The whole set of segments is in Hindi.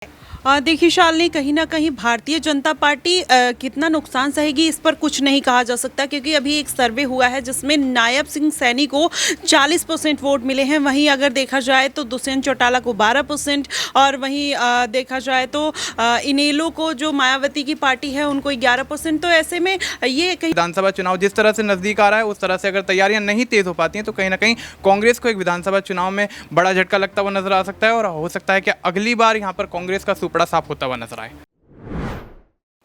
देखिए शालिनी, कहीं ना कहीं भारतीय जनता पार्टी कितना नुकसान सहेगी इस पर कुछ नहीं कहा जा सकता, क्योंकि अभी एक सर्वे हुआ है जिसमें नायब सिंह सैनी को 40% वोट मिले हैं। वहीं अगर देखा जाए तो दुष्यंत चौटाला को 12%, और वहीं देखा जाए तो इनेलो को, जो मायावती की पार्टी है, उनको 11%। तो ऐसे में ये कहीं विधानसभा चुनाव जिस तरह से नजदीक आ रहा है उस तरह से अगर तैयारियां नहीं तेज हो पाती हैं तो कहीं ना कहीं कांग्रेस को एक विधानसभा चुनाव में बड़ा झटका लगता हुआ नजर आ सकता है, और हो सकता है कि अगली बार यहां पर कांग्रेस का सुपड़ा साफ होता हुआ नजर आए।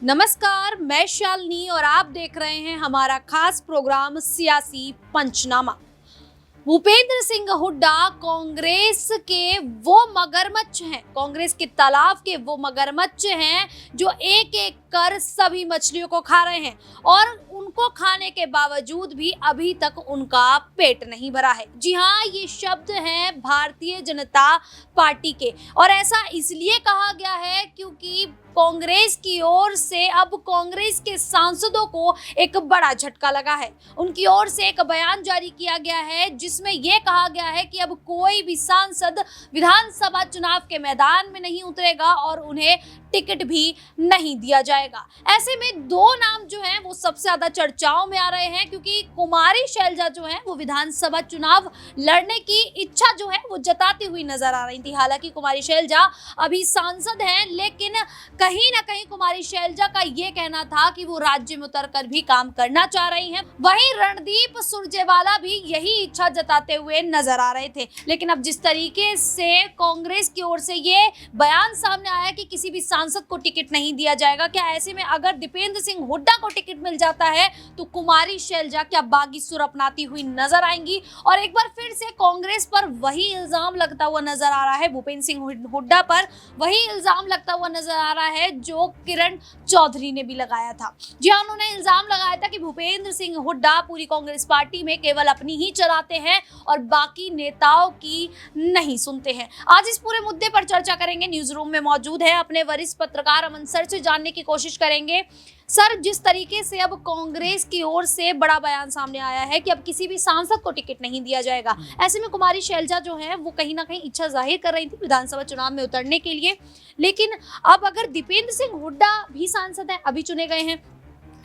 नमस्कार, मैं शालिनी और आप देख रहे हैं हमारा खास प्रोग्राम सियासी पंचनामा। भूपेंद्र सिंह हुड्डा कांग्रेस के वो मगरमच्छ हैं, कांग्रेस के तालाब के वो मगरमच्छ हैं जो एक एक कर सभी मछलियों को खा रहे हैं, और उनको खाने के बावजूद भी अभी तक उनका पेट नहीं भरा है। जी हाँ, ये शब्द हैं भारतीय जनता पार्टी के, और ऐसा इसलिए कहा गया है क्योंकि कांग्रेस की ओर से अब कांग्रेस के सांसदों को एक बड़ा झटका लगा है। उनकी ओर से एक बयान जारी किया गया है जिसमें यह कहा गया है कि अब कोई भी सांसद विधानसभा चुनाव के मैदान में नहीं उतरेगा और उन्हें टिकट भी नहीं दिया जाएगा। ऐसे में दो नाम जो हैं वो सबसे ज्यादा चर्चाओं में आ रहे हैं, क्योंकि कुमारी शैलजा जो है वो विधानसभा चुनाव लड़ने की इच्छा जो है वो जताती हुई नजर आ रही थी। हालांकि कुमारी शैलजा अभी सांसद हैं, लेकिन कहीं ना कहीं कुमारी शैलजा का ये कहना था कि वो राज्य में उतरकर भी काम करना चाह रही हैं। वहीं रणदीप सुरजेवाला भी यही इच्छा जताते हुए नजर आ रहे थे। लेकिन अब जिस तरीके से कांग्रेस की ओर से ये बयान सामने आया कि किसी भी सांसद को टिकट नहीं दिया जाएगा, क्या ऐसे में अगर दीपेंद्र सिंह हुड्डा को टिकट मिल जाता है तो कुमारी शैलजा क्या बागी सुर अपनाती हुई नजर आएंगी? और एक बार फिर से कांग्रेस पर वही इल्जाम लगता हुआ नजर आ रहा है, भूपेंद्र सिंह हुड्डा पर वही इल्जाम लगता हुआ नजर आ रहा है जो किरण चौधरी ने भी लगाया था। जी हाँ, उन्होंने इल्जाम लगाया था कि भूपेंद्र सिंह हुड्डा पूरी कांग्रेस पार्टी में केवल अपनी ही चलाते हैं और बाकी नेताओं की नहीं सुनते हैं। आज इस पूरे मुद्दे पर चर्चा करेंगे। न्यूज रूम में मौजूद है अपने वरिष्ठ पत्रकार अमन सर से जानने की कोशिश करेंगे। सर, जिस तरीके से अब कांग्रेस की ओर से बड़ा बयान सामने आया है कि अब किसी भी सांसद को टिकट नहीं दिया जाएगा, ऐसे में कुमारी शैलजा जो है वो कहीं ना कहीं इच्छा जाहिर कर रही थी विधानसभा चुनाव में उतरने के लिए। लेकिन अब अगर दीपेंद्र सिंह हुड्डा भी सांसद है, अभी चुने गए हैं,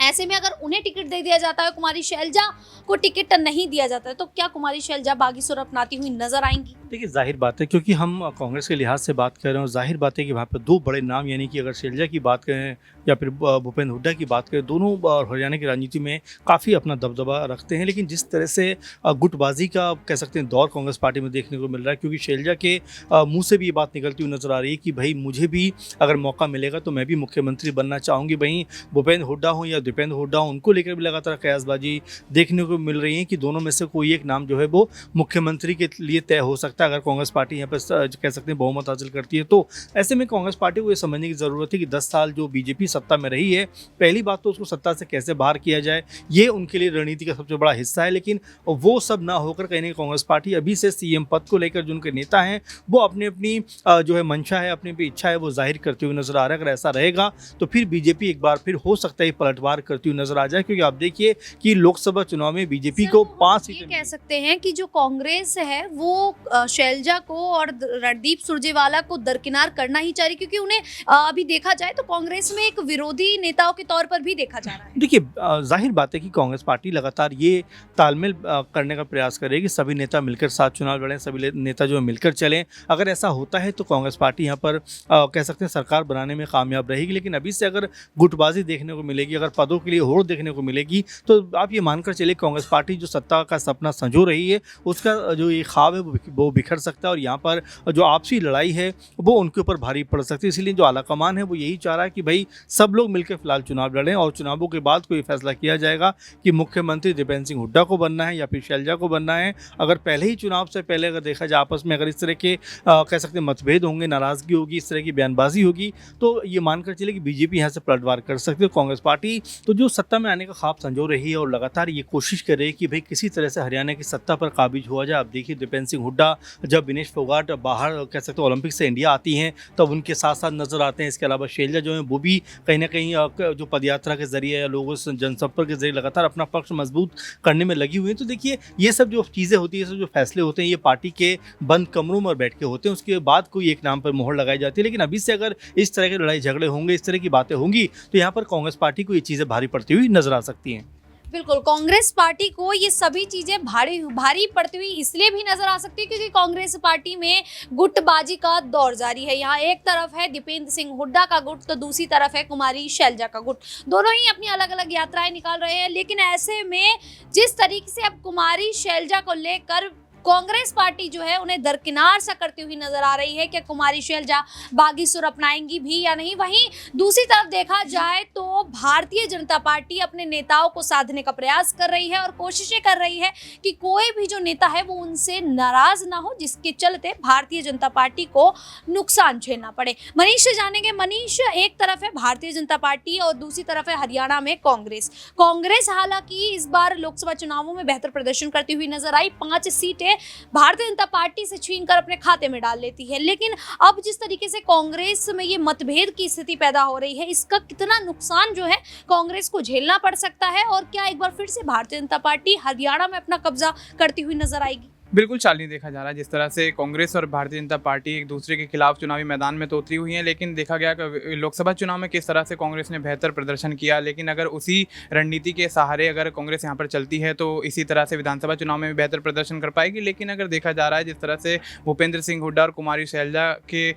ऐसे में अगर उन्हें टिकट दे दिया जाता है, कुमारी शैलजा को टिकट नहीं दिया जाता है, तो क्या कुमारी शैलजा बागी सुर अपनाती हुई नजर आएंगी? देखिए, जाहिर बात है, क्योंकि हम कांग्रेस के लिहाज से बात कर रहे हैं और जाहिर बात है कि वहाँ पर दो बड़े नाम, यानी कि अगर शैलजा की बात करें या फिर भूपेंद्र हुड्डा की बात करें, दोनों हरियाणा की राजनीति में काफ़ी अपना दबदबा रखते हैं। लेकिन जिस तरह से गुटबाजी का कह सकते हैं दौर कांग्रेस पार्टी में देखने को मिल रहा है, क्योंकि शैलजा के मुँह से भी ये बात निकलती हुई नजर आ रही है कि भाई मुझे भी अगर मौका मिलेगा तो मैं भी मुख्यमंत्री बनना चाहूँगी। वहीं भूपेंद्र हुड्डा हो या दीपेंद्र हुड्डा हो, उनको लेकर भी लगातार कयासबाजी देखने को मिल रही है कि दोनों में से कोई एक नाम जो है वो मुख्यमंत्री के लिए तय हो सकता है अगर कांग्रेस पार्टी यहाँ पर कह सकते हैं बहुमत हासिल करती है। तो ऐसे में कांग्रेस पार्टी को ये समझने की ज़रूरत है कि 10 साल जो बीजेपी सत्ता में रही है, पहली बात तो उसको सत्ता से कैसे बाहर किया जाए, ये उनके लिए रणनीति का सबसे बड़ा हिस्सा है। लेकिन वो सब ना होकर कहीं ना कांग्रेस पार्टी अभी से सीएम पद को लेकर जो उनके नेता हैं वो अपनी अपनी जो है मंशा है, अपनी अपनी इच्छा है, वो जाहिर करते हुए नजर आ रहा है। अगर ऐसा रहेगा तो फिर बीजेपी एक बार फिर हो सकता है पलटवार करती हुई नजर आ जाए, क्योंकि आप देखिए कि लोकसभा चुनाव में बीजेपी को 5 सीटें कह सकते हैं कि जो कांग्रेस है वो शैलजा को और रणदीप सुरजेवाला को दरकिनार करना ही चाह रही, क्योंकि उन्हें अभी देखा जाए तो कांग्रेस में एक विरोधी नेताओं के तौर पर भी देखा जा रहा है। देखिए, जाहिर बात है कि कांग्रेस पार्टी लगातार ये तालमेल करने का प्रयास करेगी, सभी नेता मिलकर साथ चुनाव लड़ें, सभी नेता जो मिलकर चलें। अगर ऐसा होता है तो कांग्रेस पार्टी यहाँ पर कह सकते हैं सरकार बनाने में कामयाब रहेगी। लेकिन अभी से अगर गुटबाजी देखने को मिलेगी, अगर पदों के लिए होड़ देखने को मिलेगी, तो आप ये मानकर चलिए कांग्रेस पार्टी जो सत्ता का सपना संजो रही है उसका जो ये ख्वाब है वो बिखर सकता है, और यहाँ पर जो आपसी लड़ाई है वो उनके ऊपर भारी पड़ सकती है। इसलिए जो आलाकमान है वो यही चाह रहा है कि भाई सब लोग मिलकर फिलहाल चुनाव लड़ें, और चुनावों के बाद कोई फैसला किया जाएगा कि मुख्यमंत्री दीपेंद्र सिंह हुड्डा को बनना है या फिर शैलजा को बनना है। अगर पहले ही चुनाव से पहले अगर देखा जाए आपस में अगर इस तरह के कह सकते हैं मतभेद होंगे, नाराजगी होगी, इस तरह की बयानबाजी होगी, तो ये मानकर चले कि बीजेपी यहाँ से पलटवार कर सकती है। कांग्रेस पार्टी तो जो सत्ता में आने का ख्वाब संजो रही है और लगातार ये कोशिश कर रही है कि भाई किसी तरह से हरियाणा की सत्ता पर काबिज हुआ जाए। आप देखिए दीपेंद्र सिंह हुड्डा जब विनेश फोगाट बाहर कह सकते हो ओलंपिक से इंडिया आती हैं तब उनके साथ साथ नजर आते हैं। इसके अलावा शैलजा जो है वो भी कहीं ना कहीं जो पदयात्रा के जरिए या लोगों से जनसंपर्क के जरिए लगातार अपना पक्ष मजबूत करने में लगी हुई है। तो देखिए ये सब जो चीज़ें होती है, ये सब जो फैसले होते हैं, ये पार्टी के बंद कमरों में बैठ के होते हैं, उसके बाद कोई एक नाम पर मोहर लगाई जाती है। लेकिन अभी से अगर इस तरह के लड़ाई झगड़े होंगे, इस तरह की बातें होंगी, तो यहाँ पर कांग्रेस पार्टी को ये चीज़ें भारी पड़ती हुई नजर आ सकती हैं। बिल्कुल, कांग्रेस पार्टी को ये सभी चीजें भारी पड़ती हुई इसलिए भी नजर आ सकती है क्योंकि कांग्रेस पार्टी में गुटबाजी का दौर जारी है। यहाँ एक तरफ है दीपेंद्र सिंह हुड्डा का गुट, तो दूसरी तरफ है कुमारी शैलजा का गुट। दोनों ही अपनी अलग अलग यात्राएं निकाल रहे हैं, लेकिन ऐसे में जिस तरीके से अब कुमारी शैलजा को लेकर कांग्रेस पार्टी जो है उन्हें दरकिनार सा करती हुई नजर आ रही है कि कुमारी शैलजा बागी सुर अपनाएंगी भी या नहीं। वहीं दूसरी तरफ देखा जाए तो भारतीय जनता पार्टी अपने नेताओं को साधने का प्रयास कर रही है और कोशिशें कर रही है कि कोई भी जो नेता है वो उनसे नाराज ना हो, जिसके चलते भारतीय जनता पार्टी को नुकसान झेलना पड़े। मनीष से जानेंगे। मनीष, एक तरफ है भारतीय जनता पार्टी और दूसरी तरफ है हरियाणा में कांग्रेस हालांकि इस बार लोकसभा चुनावों में बेहतर प्रदर्शन करती हुई नजर आई। 5 सीटें भारतीय जनता पार्टी से छीनकर अपने खाते में डाल लेती है, लेकिन अब जिस तरीके से कांग्रेस में ये मतभेद की स्थिति पैदा हो रही है, इसका कितना नुकसान जो है कांग्रेस को झेलना पड़ सकता है और क्या एक बार फिर से भारतीय जनता पार्टी हरियाणा में अपना कब्जा करती हुई नजर आएगी? बिल्कुल शालिनी, देखा जा रहा है जिस तरह से कांग्रेस और भारतीय जनता पार्टी एक दूसरे के खिलाफ चुनावी मैदान में तो उतरी हुई हैं, लेकिन देखा गया कि लोकसभा चुनाव में किस तरह से कांग्रेस ने बेहतर प्रदर्शन किया। लेकिन अगर उसी रणनीति के सहारे अगर कांग्रेस यहाँ पर चलती है तो इसी तरह से विधानसभा चुनाव में भी बेहतर प्रदर्शन कर पाएगी। लेकिन अगर देखा जा रहा है जिस तरह से भूपेंद्र सिंह हुड्डा और कुमारी शैलजा के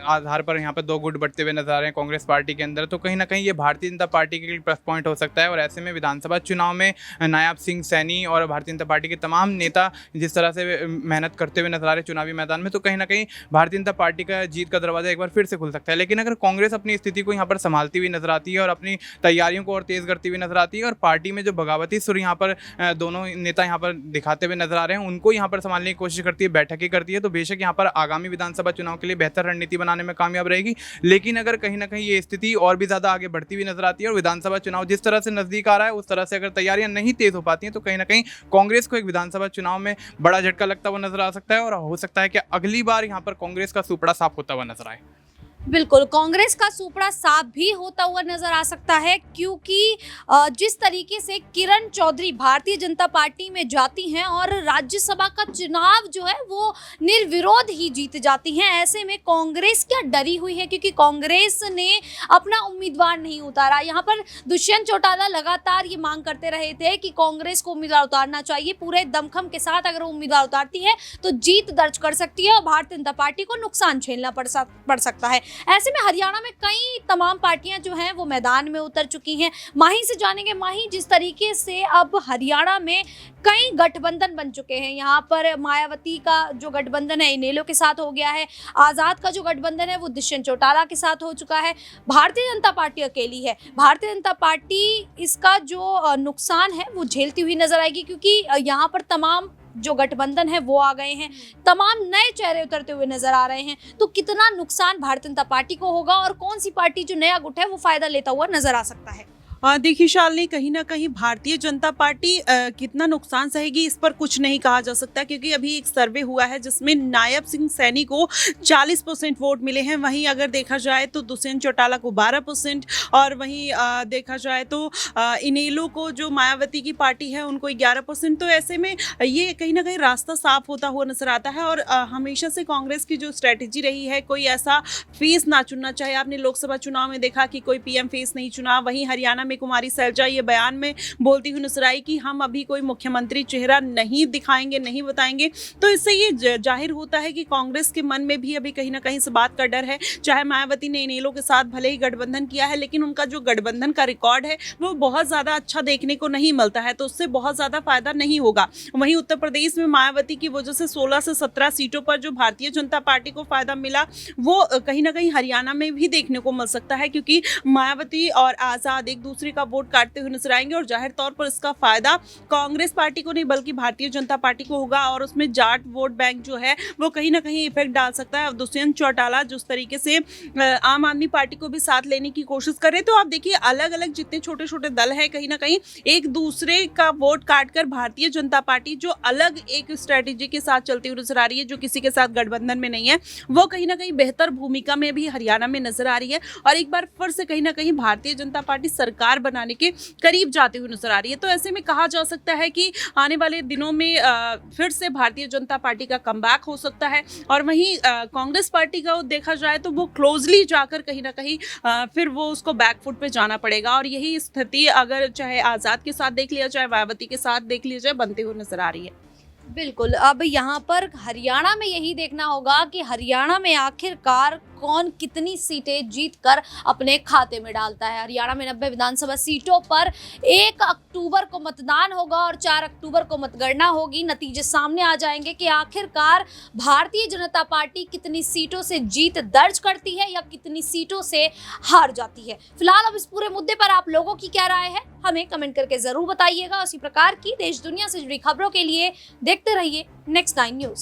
आधार पर यहाँ पर 2 गुट बढ़ते हुए नजर आ रहे हैं कांग्रेस पार्टी के अंदर, तो कहीं ना कहीं ये भारतीय जनता पार्टी के लिए प्लस पॉइंट हो सकता है। और ऐसे में विधानसभा चुनाव में नायब सिंह सैनी और भारतीय जनता पार्टी के तमाम नेता जिस तरह से मेहनत करते हुए नजर आ रहे चुनावी मैदान में, तो कहीं ना कहीं भारतीय जनता पार्टी का जीत का दरवाजा एक बार फिर से खुल सकता है। लेकिन अगर कांग्रेस अपनी स्थिति को यहाँ पर संभालती हुई नजर आती है और अपनी तैयारियों को और तेज करती हुई नजर आती है और पार्टी में जो बगावती सुर यहाँ पर दोनों नेता यहाँ पर दिखाते हुए नजर आ रहे हैं उनको यहाँ पर संभालने की कोशिश करती है, बैठकें करती है, तो बेशक यहाँ पर आगामी विधानसभा चुनाव के लिए बेहतर रणनीति बनाने में कामयाब रहेगी। लेकिन अगर कहीं ना कहीं ये स्थिति और भी ज़्यादा आगे बढ़ती हुई नजर आती है और विधानसभा चुनाव जिस तरह से नजदीक आ रहा है उस तरह से अगर तैयारियां नहीं तेज हो पाती हैं तो कहीं ना कहीं कांग्रेस को एक विधानसभा चुनाव में बड़ा झटका लगता हुआ नजर आ सकता है और हो सकता है कि अगली बार यहाँ पर कांग्रेस का सुपड़ा साफ होता हुआ नजर आए। बिल्कुल, कांग्रेस का सुपड़ा साफ भी होता हुआ नजर आ सकता है क्योंकि जिस तरीके से किरण चौधरी भारतीय जनता पार्टी में जाती हैं और राज्यसभा का चुनाव जो है वो निर्विरोध ही जीत जाती हैं, ऐसे में कांग्रेस क्या डरी हुई है क्योंकि कांग्रेस ने अपना उम्मीदवार नहीं उतारा। यहाँ पर दुष्यंत चौटाला लगातार ये मांग करते रहे थे कि कांग्रेस को उम्मीदवार उतारना चाहिए, पूरे दमखम के साथ अगर वो उम्मीदवार उतारती है तो जीत दर्ज कर सकती है और भारतीय जनता पार्टी को नुकसान झेलना पड़ सकता है। ऐसे में हरियाणा में कई तमाम पार्टियां जो हैं वो मैदान में उतर चुकी हैं। माही से जानेंगे। माही, जिस तरीके से अब हरियाणा में कई गठबंधन बन चुके हैं, यहाँ पर मायावती का जो गठबंधन है इनेलो के साथ हो गया है, आज़ाद का जो गठबंधन है वो दुष्यंत चौटाला के साथ हो चुका है, भारतीय जनता पार्टी अकेली है। भारतीय जनता पार्टी इसका जो नुकसान है वो झेलती हुई नजर आएगी क्योंकि यहाँ पर तमाम जो गठबंधन है वो आ गए हैं, तमाम नए चेहरे उतरते हुए नजर आ रहे हैं। तो कितना नुकसान भारतीय जनता पार्टी को होगा और कौन सी पार्टी जो नया गुट है वो फायदा लेता हुआ नजर आ सकता है? देखिए शालिनी, कहीं ना कहीं भारतीय जनता पार्टी कितना नुकसान सहेगी इस पर कुछ नहीं कहा जा सकता क्योंकि अभी एक सर्वे हुआ है जिसमें नायब सिंह सैनी को 40% वोट मिले हैं। वहीं अगर देखा जाए तो दुष्यंत चौटाला को 12% और वहीं देखा जाए तो इनेलो को जो मायावती की पार्टी है उनको 11%। तो ऐसे में ये कहीं ना कहीं रास्ता साफ होता हुआ नजर आता है और हमेशा से कांग्रेस की जो स्ट्रैटेजी रही है कोई ऐसा फेस ना चुनना चाहिए। आपने लोकसभा चुनाव में देखा कि कोई PM फेस नहीं चुना। वहीं हरियाणा कुमारी शैलजा ये बयान में बोलती हुई नजर आई कि हम अभी कोई मुख्यमंत्री चेहरा नहीं दिखाएंगे, नहीं बताएंगे। तो इससे ये जाहिर होता है कि कांग्रेस के मन में भी अभी कहीं ना कहीं इस बात का डर है। चाहे मायावती ने इनेलो के साथ भले ही गठबंधन किया है लेकिन उनका जो गठबंधन का रिकॉर्ड है वो बहुत ज्यादा अच्छा देखने को नहीं मिलता है, तो उससे बहुत ज्यादा फायदा नहीं होगा। वहीं उत्तर प्रदेश में मायावती की वजह से 16 से 17 सीटों पर जो भारतीय जनता पार्टी को फायदा मिला वो कहीं ना कहीं हरियाणा में भी देखने को मिल सकता है क्योंकि मायावती और आजाद एक दूसरे दूसरे का वोट काटते हुए नजर आएंगे और जाहिर तौर पर इसका फायदा कांग्रेस पार्टी को नहीं बल्कि भारतीय जनता पार्टी को होगा और उसमें जाट वोट बैंक जो है वो कहीं ना कहीं इफेक्ट डाल सकता है। दुष्यंत चौटाला जिस तरीके से आम आदमी पार्टी को भी साथ लेने की कोशिश कर रहे हैं, तो आप देखिए अलग अलग जितने छोटे छोटे दल हैं कहीं ना कहीं एक दूसरे का वोट काटकर भारतीय जनता पार्टी जो अलग एक स्ट्रेटेजी के साथ चलती हुई नजर आ रही है, जो किसी के साथ गठबंधन में नहीं है, वो कहीं ना कहीं बेहतर भूमिका में भी हरियाणा में नजर आ रही है और एक बार फिर से कहीं ना कहीं भारतीय जनता पार्टी सरकार बनाने के करीब जाते हुए नजर आ रही है। तो ऐसे में कहा जा सकता है कि आने वाले दिनों में फिर से भारतीय जनता पार्टी का कमबैक हो सकता है और वहीं कांग्रेस पार्टी का देखा जाए तो वो क्लोजली जाकर कहीं ना कहीं फिर वो उसको बैकफुट पे जाना पड़ेगा और यही स्थिति अगर चाहे आज़ाद के साथ देख लिया जाए, मायावती के साथ देख लिया जाए, बनते हुए नजर आ रही है। बिल्कुल, अब यहाँ पर हरियाणा में यही देखना होगा कि हरियाणा में आखिरकार कौन कितनी सीटें जीतकर अपने खाते में डालता है। हरियाणा में 90 विधानसभा सीटों पर 1 अक्टूबर को मतदान होगा और 4 अक्टूबर को मतगणना होगी। नतीजे सामने आ जाएंगे कि आखिरकार भारतीय जनता पार्टी कितनी सीटों से जीत दर्ज करती है या कितनी सीटों से हार जाती है। फिलहाल अब इस पूरे मुद्दे पर आप लोगों की क्या राय है, हमें कमेंट करके जरूर बताइएगा। इसी प्रकार की देश दुनिया से जुड़ी खबरों के लिए देखते रहिए नेक्स्ट 9 न्यूज।